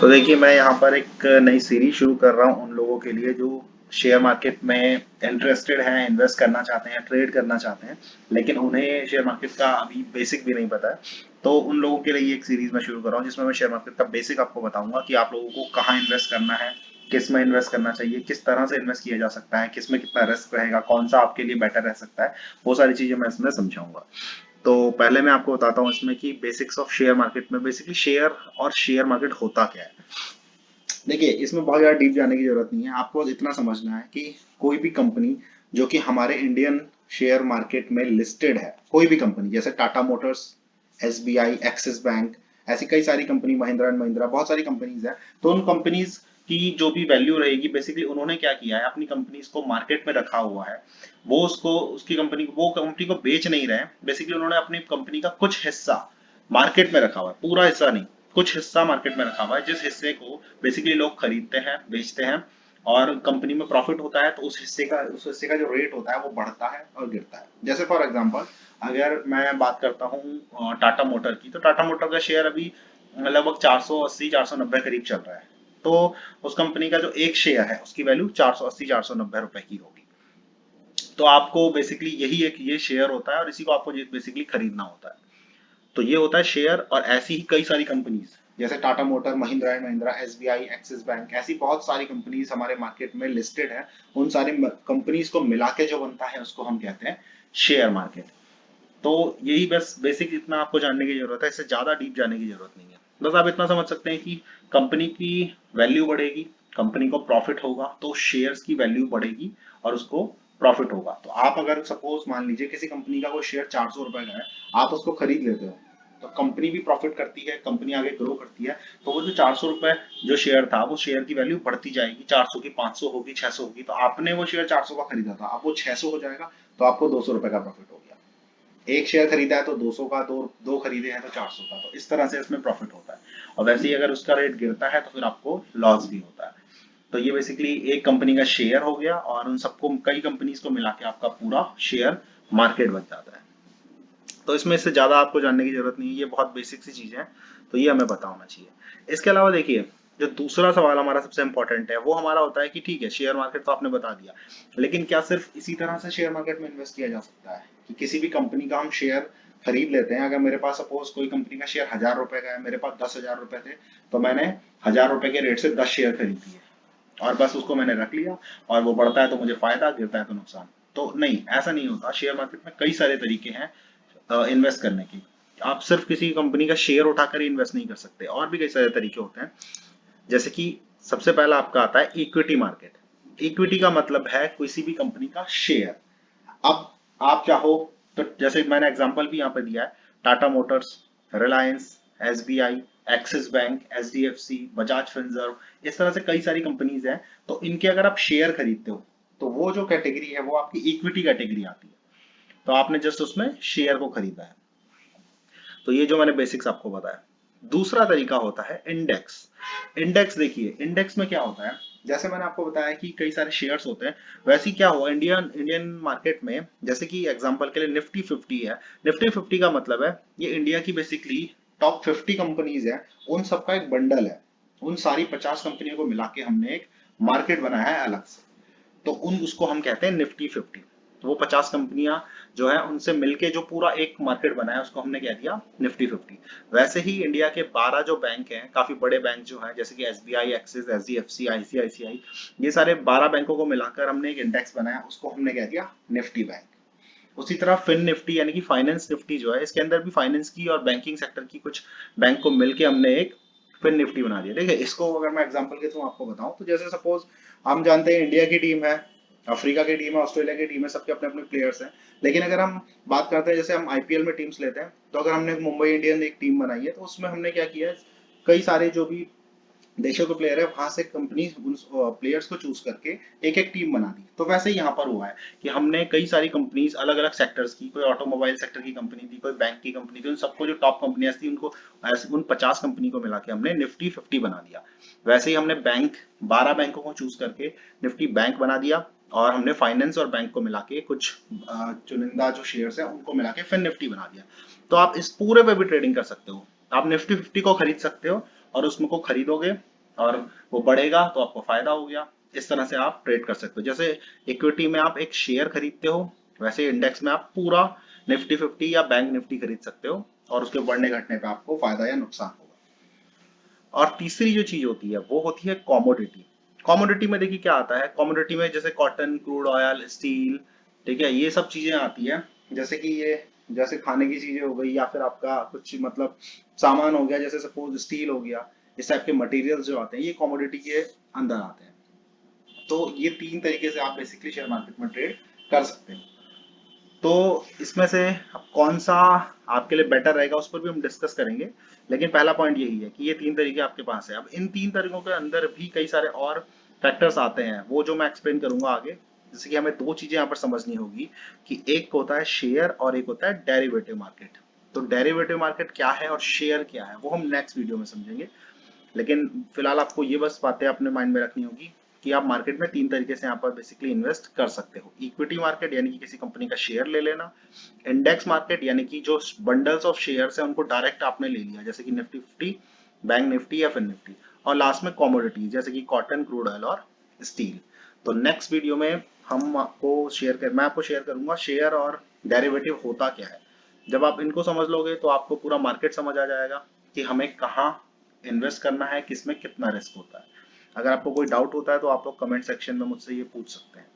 तो देखिए, मैं यहाँ पर एक नई सीरीज शुरू कर रहा हूँ उन लोगों के लिए जो शेयर मार्केट में इंटरेस्टेड हैं, इन्वेस्ट करना चाहते हैं, ट्रेड करना चाहते हैं, लेकिन उन्हें शेयर मार्केट का अभी बेसिक भी नहीं पता है। तो उन लोगों के लिए ये एक सीरीज मैं शुरू कर रहा हूँ जिसमें मैं शेयर मार्केट का बेसिक आपको बताऊंगा कि आप लोगों को कहाँ इन्वेस्ट करना है, किस में इन्वेस्ट करना चाहिए, किस तरह से इन्वेस्ट किया जा सकता है, किस में कितना रिस्क रहेगा, कौन सा आपके लिए बेटर रह सकता है। वो सारी चीजें मैं इसमें समझाऊंगा। तो पहले मैं आपको बताता हूँ इसमें कि बेसिक्स ऑफ शेयर मार्केट में बेसिकली शेयर और शेयर मार्केट होता क्या है। देखिए, इसमें बहुत ज्यादा डीप जाने की जरूरत नहीं है। आपको बस इतना समझना है कि कोई भी कंपनी जो कि हमारे इंडियन शेयर मार्केट में लिस्टेड है, कोई भी कंपनी जैसे Tata Motors, SBI, axis bank, ऐसी कई सारी कंपनी, महिंद्रा एंड महिंद्रा, बहुत सारी कंपनीज है। तो उन कंपनीज की जो भी वैल्यू रहेगी, बेसिकली उन्होंने क्या किया है, अपनी कंपनीज को मार्केट में रखा हुआ है। वो उसको उसकी कंपनी वो कंपनी को बेच नहीं रहे हैं। बेसिकली उन्होंने अपनी कंपनी का कुछ हिस्सा मार्केट में रखा हुआ है, पूरा हिस्सा नहीं, कुछ हिस्सा मार्केट में रखा हुआ है, जिस हिस्से को बेसिकली लोग खरीदते हैं, बेचते हैं, और कंपनी में प्रॉफिट होता है तो उस हिस्से का जो रेट होता है वो बढ़ता है और गिरता है। जैसे फॉर एग्जांपल, अगर मैं बात करता हूँ टाटा मोटर की, तो टाटा मोटर का शेयर अभी लगभग 480 490 करीब चल रहा है। तो उस कंपनी का जो एक शेयर है उसकी वैल्यू 480 490 रुपए की होगी। तो आपको बेसिकली यही एक ये शेयर होता है और इसी को आपको बेसिकली खरीदना होता है। तो ये होता है शेयर। और ऐसी ही कई सारी कंपनीज जैसे Tata motor, Mahindra and Mahindra, SBI, axis bank, ऐसी बहुत सारी कंपनीज हमारे मार्केट में लिस्टेड है। उन सारी कंपनीज को मिला के जो बनता है उसको हम कहते हैं शेयर मार्केट। तो यही बस बेसिक इतना आपको जानने की जरूरत है, इससे ज्यादा डीप जाने की जरूरत नहीं है। बस आप इतना समझ सकते हैं कि कंपनी की वैल्यू बढ़ेगी, कंपनी को प्रॉफिट होगा तो शेयर्स की वैल्यू बढ़ेगी और उसको प्रॉफिट होगा। तो आप अगर सपोज मान लीजिए किसी कंपनी का कोई शेयर 400 रुपए का है, आप उसको खरीद लेते हो, तो कंपनी भी प्रॉफिट करती है, कंपनी आगे ग्रो करती है, तो वो जो 400 रुपए जो शेयर था, वो शेयर की वैल्यू बढ़ती जाएगी, 400 की 500 होगी, 600 होगी। तो आपने वो शेयर 400 का खरीदा था, अब वो 600 हो जाएगा, तो आपको 200 रुपए का प्रॉफिट हो गया। एक शेयर खरीदा है तो 200 का, दो दो खरीदे हैं तो 400 का। तो इस तरह से इसमें प्रॉफिट होता है। और वैसे ही अगर उसका रेट गिरता है तो फिर आपको लॉस भी होता है। तो ये बेसिकली एक कंपनी का शेयर हो गया और उन सबको, कई कंपनीज को मिला के आपका पूरा शेयर मार्केट बन जाता है। तो इसमें इससे ज्यादा आपको जानने की जरूरत नहीं है, ये बहुत बेसिक सी चीजें हैं। तो ये हमें पता होना चाहिए। इसके अलावा देखिए, जो दूसरा सवाल हमारा सबसे इंपॉर्टेंट है वो हमारा होता है कि ठीक है, शेयर मार्केट तो आपने बता दिया, लेकिन क्या सिर्फ इसी तरह से शेयर मार्केट में इन्वेस्ट किया जा सकता है कि किसी भी कंपनी का हम शेयर खरीद लेते हैं? अगर मेरे पास सपोज कोई कंपनी का शेयर 1000 रुपए का है, मेरे पास 10,000 रुपए थे, तो मैंने 1000 रुपए के रेट से 10 शेयर खरीद लिए और बस उसको मैंने रख लिया, और वो बढ़ता है तो मुझे फायदा, गिरता है तो नुकसान। तो नहीं, ऐसा नहीं होता। शेयर मार्केट में कई सारे तरीके हैं इन्वेस्ट करने की। आप सिर्फ किसी कंपनी का शेयर उठाकर ही इन्वेस्ट नहीं कर सकते, और भी कई सारे तरीके होते हैं। जैसे कि सबसे पहला आपका आता है इक्विटी मार्केट। इक्विटी का मतलब है किसी भी कंपनी का शेयर। अब आप चाहो तो, जैसे मैंने एग्जांपल भी यहाँ पे दिया है, Tata Motors, Reliance, SBI, axis bank, HDFC, Bajaj Finserv, इस तरह से कई सारी कंपनीज हैं। तो इनके अगर आप शेयर खरीदते हो तो वो जो कैटेगरी है वो आपकी इक्विटी कैटेगरी आती है। तो आपने जस्ट उसमें शेयर को खरीदा है। तो ये जो मैंने बेसिक्स आपको बताया। दूसरा तरीका होता है इंडेक्स। इंडेक्स देखिए, इंडेक्स में क्या होता है, जैसे मैंने आपको बताया कि कई सारे शेयर्स होते हैं, वैसे ही क्या हुआ इंडियन इंडियन मार्केट में, जैसे कि एग्जांपल के लिए निफ्टी 50 है। निफ्टी 50 का मतलब है ये इंडिया की बेसिकली टॉप 50 कंपनीज है, उन सबका एक बंडल है। उन सारी 50 कंपनियों को मिला के हमने एक मार्केट बनाया है अलग से। तो उन उसको हम कहते हैं निफ्टी 50। तो वो 50 कंपनियां जो है उनसे मिलके जो पूरा एक मार्केट बना है उसको हमने कह दिया निफ्टी 50। वैसे ही इंडिया के 12 जो बैंक हैं, काफी बड़े बैंक जो हैं, जैसे कि एसबीआई, एक्सिस, एचडीएफसी, आईसीआईसीआई, ये सारे 12 बैंकों को मिलाकर हमने एक इंडेक्स बनाया, उसको हमने कह दिया निफ्टी बैंक। उसी तरह फिन निफ्टी यानी कि फाइनेंस निफ्टी जो है, इसके अंदर भी फाइनेंस की और बैंकिंग सेक्टर की कुछ बैंक को मिलके हमने एक फिन निफ्टी बना दिया। देखिए, इसको अगर मैं एग्जांपल के थ्रू आपको बताऊं, तो जैसे सपोज हम जानते हैं इंडिया की टीम है, अफ्रीका की टीम है, ऑस्ट्रेलिया की टीम है, सबके अपने अपने प्लेयर्स हैं। लेकिन अगर हम बात करते हैं, जैसे हम आईपीएल में टीम्स लेते हैं, तो अगर हमने मुंबई इंडियन एक टीम बनाई है, तो उसमें हमने क्या किया है, कई सारे जो भी देशों के प्लेयर है वहां से कंपनी उन प्लेयर्स को चूज करके एक एक टीम बना दी। तो वैसे ही यहाँ पर हुआ है कि हमने कई सारी कंपनीज अलग अलग सेक्टर्स की, कोई ऑटोमोबाइल सेक्टर की कंपनी थी, कोई बैंक की कंपनी थी, उन सबको जो टॉप कंपनियां थी उनको उन 50 कंपनी को मिला के हमने निफ्टी 50 बना दिया। वैसे ही हमने बैंक, 12 बैंकों को चूज करके निफ्टी बैंक बना दिया, और हमने फाइनेंस और बैंक को मिला के कुछ चुनिंदा जो शेयर्स है उनको मिला के फिर निफ्टी बना दिया। तो आप इस पूरे पे भी ट्रेडिंग कर सकते हो। आप निफ्टी 50 को खरीद सकते हो और उसमें को खरीदोगे, और वो बढ़ेगा तो आपको फायदा हो गया। इस तरह से आप ट्रेड कर सकते हो। जैसे इक्विटी में आप एक शेयर खरीदते हो, वैसे इंडेक्स में आप पूरा निफ्टी 50 या बैंक निफ्टी खरीद सकते हो, और उसके बढ़ने घटने पे आपको फायदा या नुकसान होगा। और तीसरी जो चीज होती है वो होती है कॉमोडिटी। कॉमोडिटी में देखिए क्या आता है, कॉमोडिटी में जैसे कॉटन, क्रूड ऑयल, स्टील, ठीक है, ये सब चीजें आती है। जैसे कि ये, जैसे खाने की चीजें हो गई, या फिर आपका कुछ मतलब सामान हो गया, जैसे सपोज स्टील हो गया, इस टाइप के मटेरियल्स जो आते हैं ये कॉमोडिटी के अंदर आते हैं। तो ये तीन तरीके से आप बेसिकली शेयर मार्केट में ट्रेड कर सकते हैं। तो इसमें से अब कौन सा आपके लिए बेटर रहेगा उस पर भी हम डिस्कस करेंगे। लेकिन पहला पॉइंट यही है कि ये तीन तरीके आपके पास है। अब इन तीन तरीकों के अंदर भी कई सारे और फैक्टर्स आते हैं, वो जो मैं एक्सप्लेन करूंगा आगे। जैसे कि हमें दो चीजें यहाँ पर समझनी होगी, कि एक होता है शेयर और एक होता है डेरिवेटिव मार्केट। तो डेरिवेटिव मार्केट क्या है और शेयर क्या है वो हम नेक्स्ट वीडियो में समझेंगे। लेकिन फिलहाल आपको ये बस बातें अपने माइंड में रखनी होगी कि आप मार्केट में तीन तरीके से यहाँ पर बेसिकली इन्वेस्ट कर सकते हो। इक्विटी मार्केट यानी कि किसी कंपनी का शेयर ले लेना, इंडेक्स मार्केट यानी कि जो बंडल्स ऑफ शेयर्स है उनको डायरेक्ट आपने ले लिया, जैसे कि निफ्टी 50, बैंक निफ्टी या फिर निफ्टी, और लास्ट में कॉमोडिटी जैसे कि कॉटन, क्रूड ऑयल और स्टील। तो नेक्स्ट वीडियो में मैं आपको शेयर करूंगा शेयर और डेरिवेटिव होता क्या है। जब आप इनको समझ लोगे तो आपको पूरा मार्केट समझ आ जाएगा कि हमें कहाँ इन्वेस्ट करना है, किसमें कितना रिस्क होता है। अगर आपको कोई डाउट होता है तो आप लोग कमेंट सेक्शन में मुझसे ये पूछ सकते हैं।